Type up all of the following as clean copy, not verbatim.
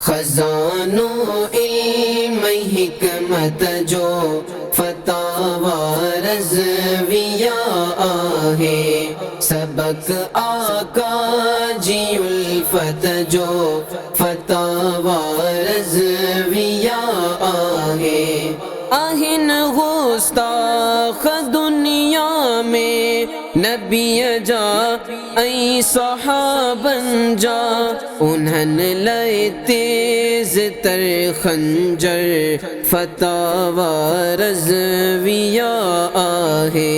खजानो इल्म हिकमत जो फतावा रज़विया आहे, सबक आका जी उल्फत जो फतावा रज़विया आहे। आहिन गुस्ताख दुनिया में नबी जा ऐं सहाबन जा, उन्हन लय तेज तर खंजर फतावा रज़विया आहे।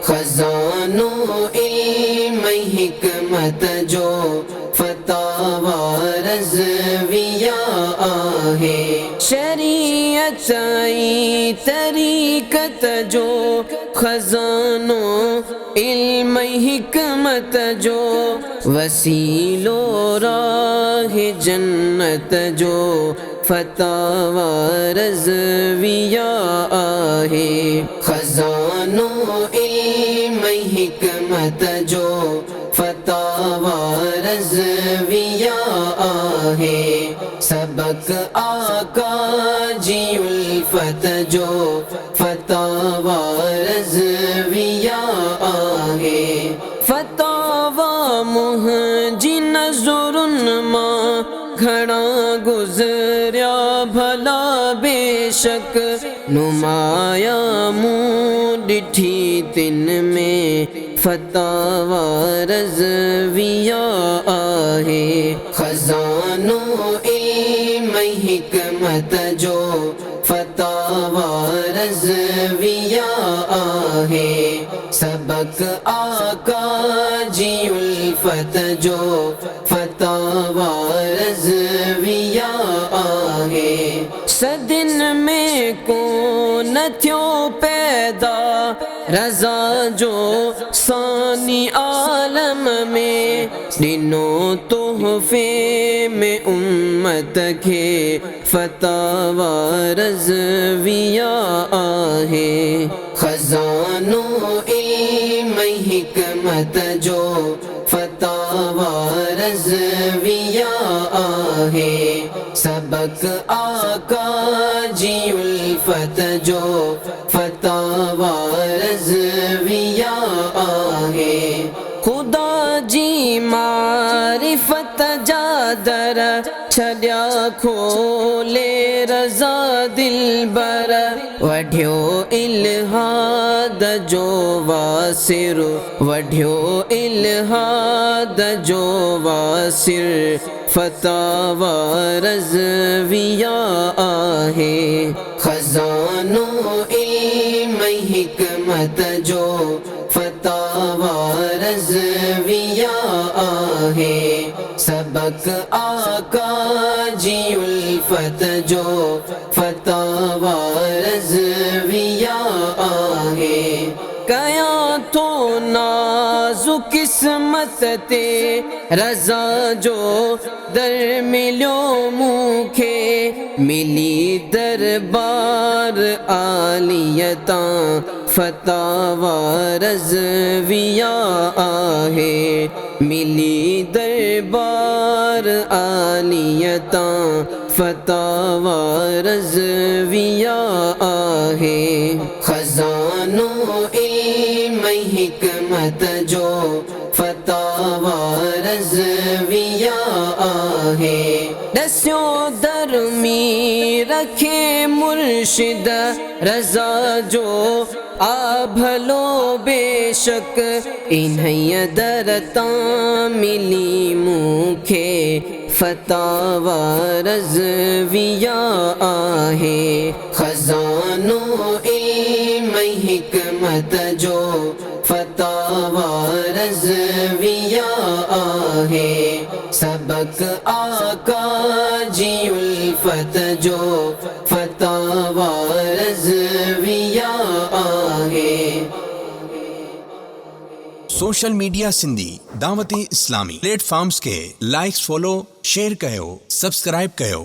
खजानो इल्म हिकमत जो फतावा रज़विया आहे। शरीयत ऐं तरीक़त जो खजानो इल्म हिकमत जो, वसीलो राह जन्नत जो फतावा रज़विया आहे। खजानो इल्म हिकमत जो फतावा रज़विया आहे। सबक आका जी उल्फत जो फतावा रज़विया आहे। फतावा मुंहिंजी नज़रुन मां घणा गुज़रिया भला बेशक, नुमाया मूं ॾिठी तिन में फतावा रज़विया आहे। खजानो इल्म हिकमत जो फतावा रज़विया आहे। सबक आका जी उल्फत जो फतावा रज़विया आहे। सदिन में को न थियो पैदा रज़ा जो सानी आलम में, ॾिनो तोहफ़े में उम्मत खे फतावा रज़विया आहे। खजानो इल्म हिकमत जो फतावा रज़विया आहे। सबक आका जी उल्फत जो फतावा रज़विया आहे। खुदा जी मारिफत जा दर छॾिया खोले रज़ा दिलबर, वढियो इल्हाद जो वासिर, वढियो इल्हाद जो वासिर फतावा रज़विया आहे। खजानो इल्म हिकमत जो फतावा रज़विया आहे। सबक आका जी उल्फत जो फतावा रज़विया आहे। कया तो नाज़ु किस्मत ते रज़ा जो दर मिलियो मूंखे, मिली दरबार आलियता फतावा रज़विया आहे। मिली दरबार आलियता फतावा रज़विया आहे। खजानो इल्म हिकमत जो फतावा रज़विया आहे। दस्यो दरमी रखे मुर्शिद रज़ा जो आ भलो बेशक, इन्हैं दरता मिली मूंखे फतावा रज़विया आहे। खजानो इल्म हिकमत जो फतावा रज़विया आहे। सबक आका जी उल्फत जो फतावा रज़विया आहे। सोशल मीडिया सिंधी दावती इस्लामी प्लेटफॉर्म्स के लाइक्स फॉलो शेयर कयो सब्सक्राइब कयो।